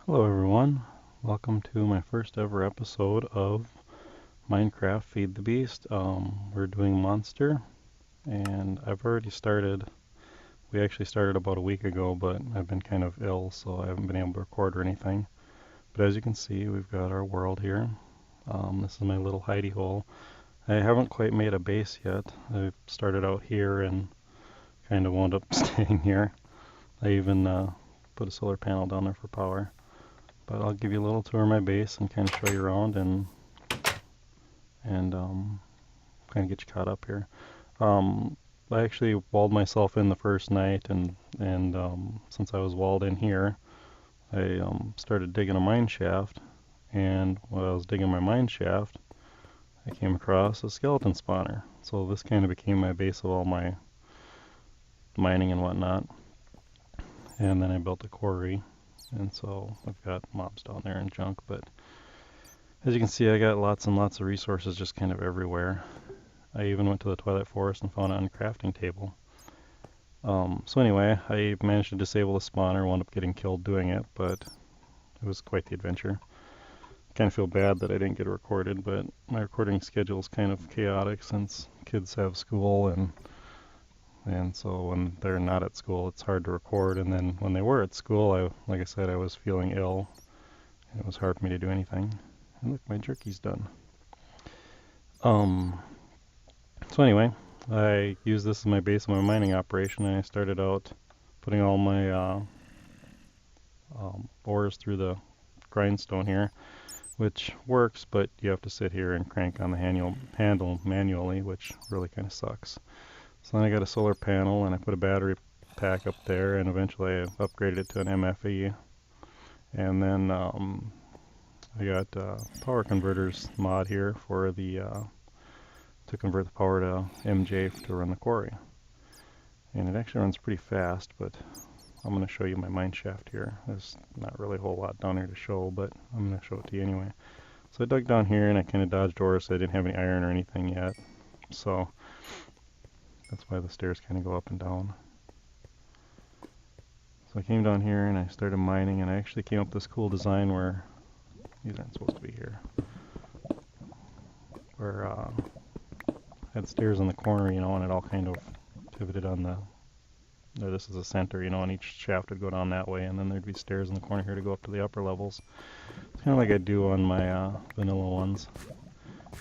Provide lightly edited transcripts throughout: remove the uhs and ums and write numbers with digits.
Hello everyone, welcome to my first ever episode of Minecraft Feed the Beast. We're doing Monster, and I've already started. We actually started about a week ago, but I've been kind of ill, so I haven't been able to record or anything. But as you can see, we've got our world here. This is my little hidey hole. I haven't quite made a base yet. I started out here and kind of wound up staying here. I even put a solar panel down there for power. But I'll give you a little tour of my base and kind of show you around and kind of get you caught up here. Um, I actually walled myself in the first night, and since I was walled in here, I started digging a mine shaft. And while I was digging my mine shaft, I came across a skeleton spawner. So this kind of became my base of all my mining and whatnot. And then I built a quarry, and so I've got mobs down there and junk, but as you can see, I got lots and lots of resources just kind of everywhere. I even went to the Twilight Forest and found it on a crafting table. So anyway, I managed to disable the spawner, wound up getting killed doing it, but it was quite the adventure. I kind of feel bad that I didn't get it recorded, but my recording schedule is kind of chaotic since kids have school, and so when they're not at school, it's hard to record. And then when they were at school, like I said, I was feeling ill, and it was hard for me to do anything. And look, my jerky's done. Um, so anyway, I used this as my base of my mining operation, and I started out putting all my ores through the grindstone here, which works, but you have to sit here and crank on the handle manually, which really kind of sucks. So then I got a solar panel, and I put a battery pack up there, and eventually I upgraded it to an MFE. And then I got power converters mod here for the to convert the power to MJ to run the quarry. And it actually runs pretty fast, but I'm going to show you my mine shaft here. There's not really a whole lot down here to show, but I'm going to show it to you anyway. So I dug down here and I kind of dodged ore, so I didn't have any iron or anything yet. So that's why the stairs kind of go up and down. So I came down here and I started mining, and I actually came up with this cool design where these aren't supposed to be here. Where had stairs in the corner, and it all kind of pivoted on this is the center, and each shaft would go down that way, and then there'd be stairs in the corner here to go up to the upper levels. It's kind of like I do on my vanilla ones.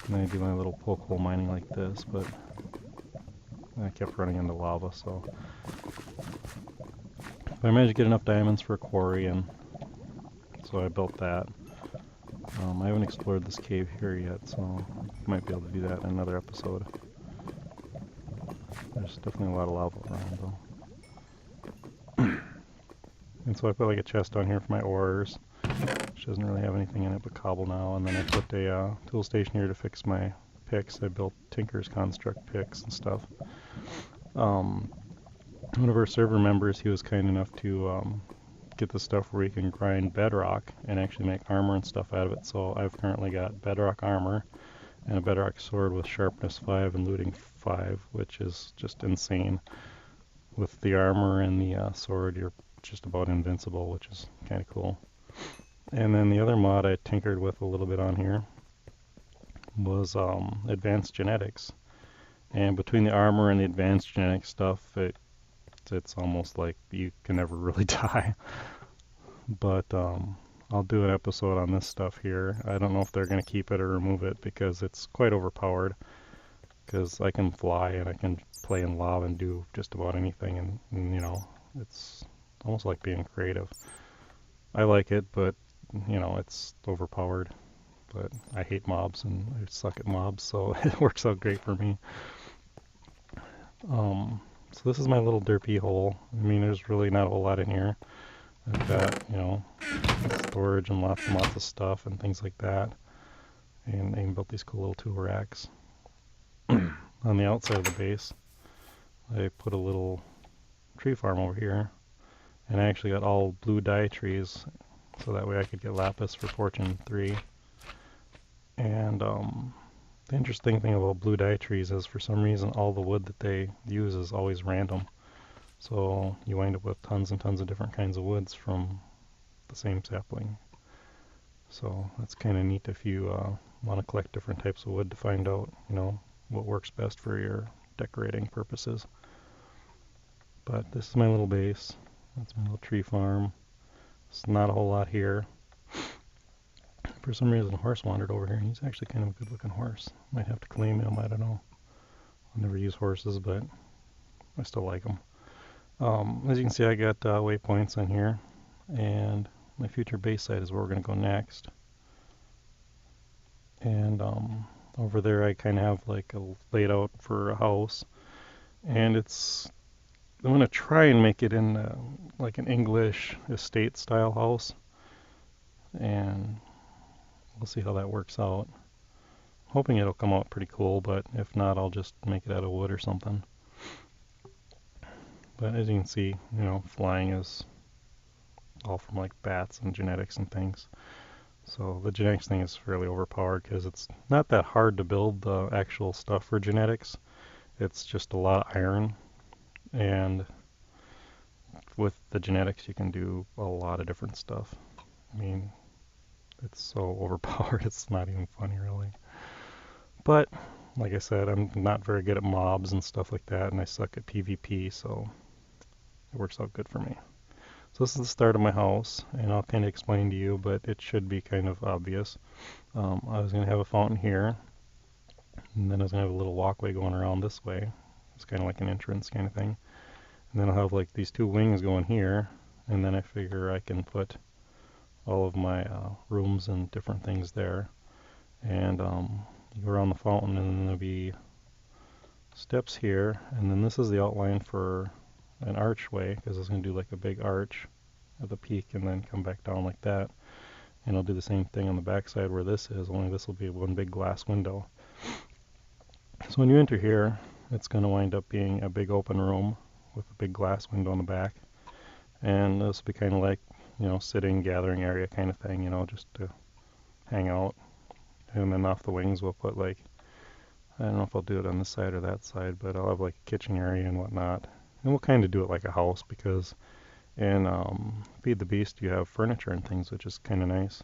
And then I do my little poke hole mining like this, but I kept running into lava, so. But I managed to get enough diamonds for a quarry, and so I built that. I haven't explored this cave here yet, so I might be able to do that in another episode. There's definitely a lot of lava around, though. And so I put like a chest on here for my ores, which doesn't really have anything in it but cobble now. And then I put a tool station here to fix my picks. I built Tinker's Construct picks and stuff. One of our server members, he was kind enough to get the stuff where you can grind bedrock and actually make armor and stuff out of it. So I've currently got bedrock armor and a bedrock sword with sharpness 5 and looting 5, which is just insane. With the armor and the sword, you're just about invincible, which is kind of cool. And then the other mod I tinkered with a little bit on here was advanced genetics. And between the armor and the advanced genetic stuff, it's almost like you can never really die. But I'll do an episode on this stuff here. I don't know if they're going to keep it or remove it because it's quite overpowered. Because I can fly and I can play in lava and do just about anything, and it's almost like being creative. I like it, but it's overpowered. But I hate mobs and I suck at mobs, so it works out great for me. So this is my little derpy hole. I mean, there's really not a whole lot in here. I've got, storage and lots and lots of stuff and things like that. And I even built these cool little tool racks. On the outside of the base, I put a little tree farm over here. And I actually got all blue dye trees, so that way I could get lapis for Fortune 3. And the interesting thing about blue dye trees is for some reason all the wood that they use is always random. So you wind up with tons and tons of different kinds of woods from the same sapling. So that's kind of neat if you want to collect different types of wood to find out, what works best for your decorating purposes. But this is my little base. That's my little tree farm. It's not a whole lot here. For some reason, a horse wandered over here, and he's actually kind of a good-looking horse. Might have to claim him, I don't know. I never use horses, but I still like them. As you can see, I got waypoints on here, and my future base site is where we're going to go next. And over there, I kind of have like a layout for a house, and I'm going to try and make it in like an English estate style house, and we'll see how that works out. Hoping it'll come out pretty cool, but if not, I'll just make it out of wood or something. But as you can see, flying is all from like bats and genetics and things. So the genetics thing is fairly overpowered because it's not that hard to build the actual stuff for genetics. It's just a lot of iron, and with the genetics you can do a lot of different stuff. I mean, it's so overpowered it's not even funny really. But like I said, I'm not very good at mobs and stuff like that, and I suck at PvP, so it works out good for me. So this is the start of my house, and I'll kind of explain to you, but it should be kind of obvious. I was going to have a fountain here, and then I was going to have a little walkway going around this way. It's kind of like an entrance kind of thing. And then I'll have like these two wings going here, and then I figure I can put all of my rooms and different things there. And you go around the fountain, and then there'll be steps here, and then this is the outline for an archway, because I was going to do like a big arch at the peak and then come back down like that. And I'll do the same thing on the back side where this is, only this will be one big glass window. So when you enter here, it's going to wind up being a big open room with a big glass window on the back. And this will be kind of like, sitting, gathering area kind of thing, just to hang out. And then off the wings we'll put like, I don't know if I'll do it on this side or that side, but I'll have like a kitchen area and whatnot. And we'll kind of do it like a house, because in Feed the Beast you have furniture and things, which is kind of nice.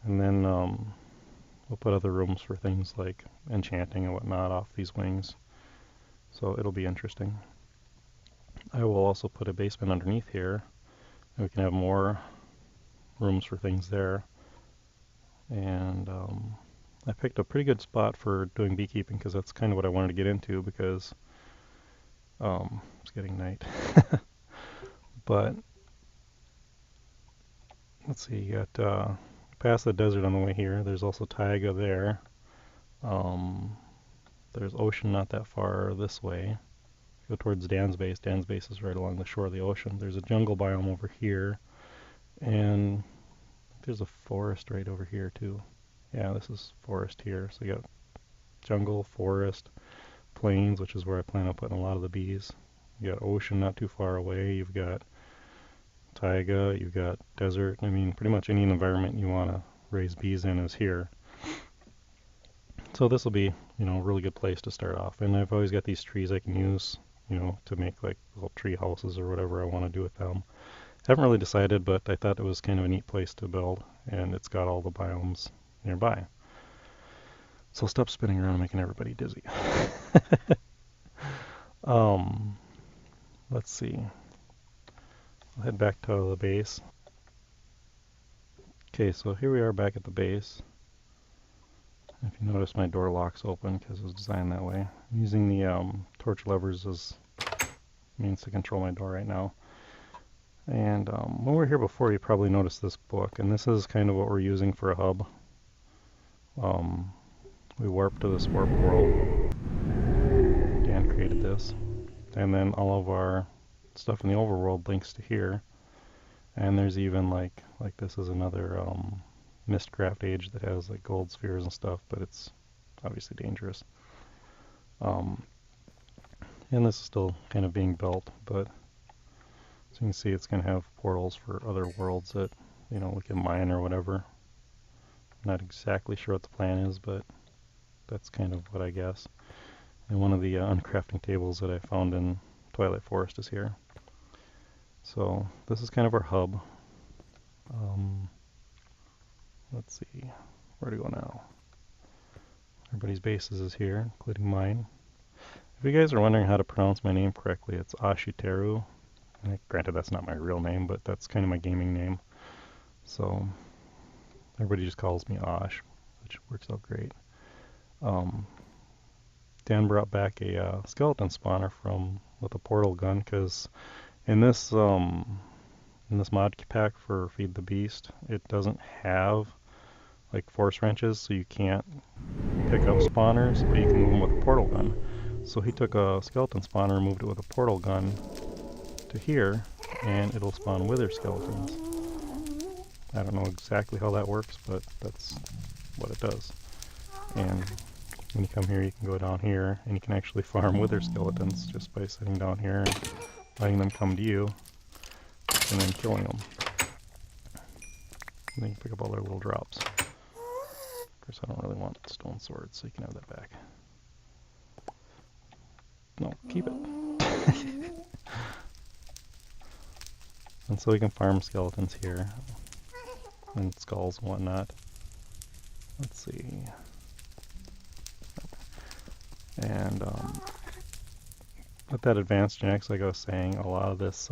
And then we'll put other rooms for things like enchanting and whatnot off these wings. So it'll be interesting. I will also put a basement underneath here, and we can have more rooms for things there. And I picked a pretty good spot for doing beekeeping, because that's kind of what I wanted to get into, because it's getting night. But let's see, you got past the desert on the way here. There's also taiga there. There's ocean not that far this way. Go towards Dan's base. Dan's base is right along the shore of the ocean. There's a jungle biome over here, and there's a forest right over here too. Yeah, this is forest here. So you got jungle, forest, plains, which is where I plan on putting a lot of the bees. You got ocean not too far away. You've got taiga. You've got desert. I mean, pretty much any environment you want to raise bees in is here. So this will be, a really good place to start off. And I've always got these trees I can use, to make like little tree houses or whatever I want to do with them. Haven't really decided, but I thought it was kind of a neat place to build, and it's got all the biomes nearby. So I'll stop spinning around and making everybody dizzy. Let's see. I'll head back to the base. Okay, so here we are back at the base. If you notice, my door lock's open because it was designed that way. I'm using the torch levers as means to control my door right now. And when we were here before, you probably noticed this book, and this is kind of what we're using for a hub. We warped to this warp world. Dan created this. And then all of our stuff in the overworld links to here. And there's even like this is another Mistcraft age that has like gold spheres and stuff, but it's obviously dangerous. And this is still kind of being built, but as you can see, it's going to have portals for other worlds that, we can mine or whatever. I'm not exactly sure what the plan is, but that's kind of what I guess. And one of the uncrafting tables that I found in Twilight Forest is here. So this is kind of our hub. Let's see, where to go now? Everybody's bases is here, including mine. If you guys are wondering how to pronounce my name correctly, it's Ausheteru. Granted, that's not my real name, but that's kind of my gaming name. So everybody just calls me Osh, which works out great. Dan brought back a skeleton spawner with a portal gun, because in this mod pack for Feed the Beast, it doesn't have like force wrenches, so you can't pick up spawners, but you can move them with a portal gun. So he took a skeleton spawner, moved it with a portal gun to here, and it'll spawn wither skeletons. I don't know exactly how that works, but that's what it does. And when you come here, you can go down here, and you can actually farm wither skeletons just by sitting down here and letting them come to you, and then killing them. And then you pick up all their little drops. Of course, I don't really want stone swords, so you can have that back. No, keep it. And so we can farm skeletons here, and skulls and whatnot. Let's see. And with that advanced genetics, like I was saying, a lot of this,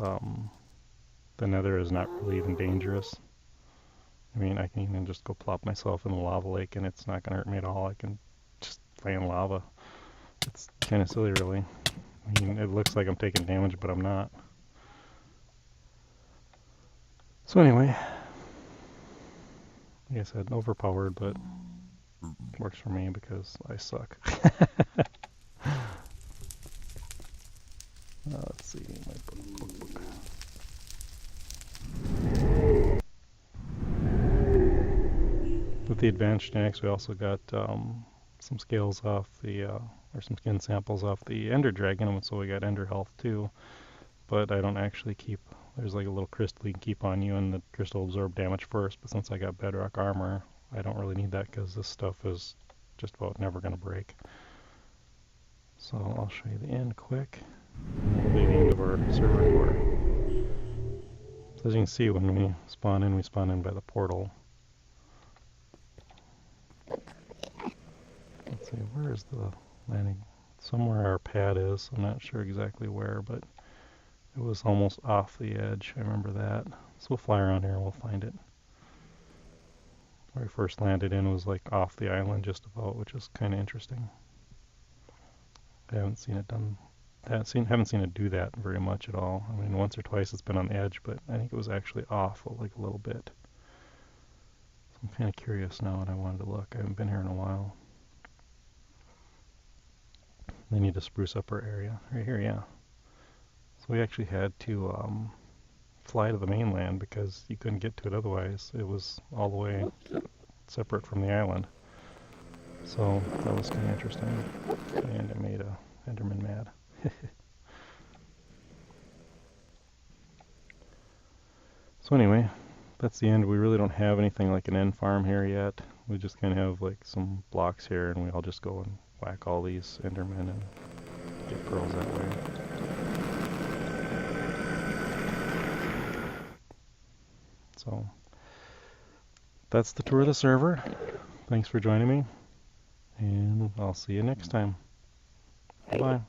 the nether is not really even dangerous. I mean, I can even just go plop myself in the lava lake and it's not going to hurt me at all. I can just lay in lava. It's kind of silly, really. I mean, it looks like I'm taking damage, but I'm not. So anyway, like I said, overpowered, but works for me because I suck. Let's see, my book. With the advanced genetics, we also got some scales off the, or some skin samples off the Ender Dragon, and so we got Ender Health too. But I don't actually keep, there's like a little crystal you can keep on you, and the crystal will absorb damage first, but since I got bedrock armor, I don't really need that because this stuff is just about never going to break. So I'll show you the end quick. That'll be the end of our server tour. So as you can see, when we spawn in by the portal. Let's see, where is the landing? Somewhere our pad is. I'm not sure exactly where, but it was almost off the edge. I remember that. So we'll fly around here and we'll find it. Where we first landed in was like off the island just about, which is kind of interesting. I haven't seen it done. Haven't seen it do that very much at all. I mean, once or twice it's been on the edge, but I think it was actually off like a little bit. So I'm kind of curious now, and I wanted to look. I haven't been here in a while. They need to spruce up our area right here, yeah. So we actually had to fly to the mainland because you couldn't get to it otherwise. It was all the way separate from the island. So that was kind of interesting, and it made a Enderman mad. So anyway, that's the end. We really don't have anything like an end farm here yet. We just kind of have like some blocks here, and I'll just go and whack all these Endermen and get pearls that way. So that's the tour of the server. Thanks for joining me, and I'll see you next time. Bye.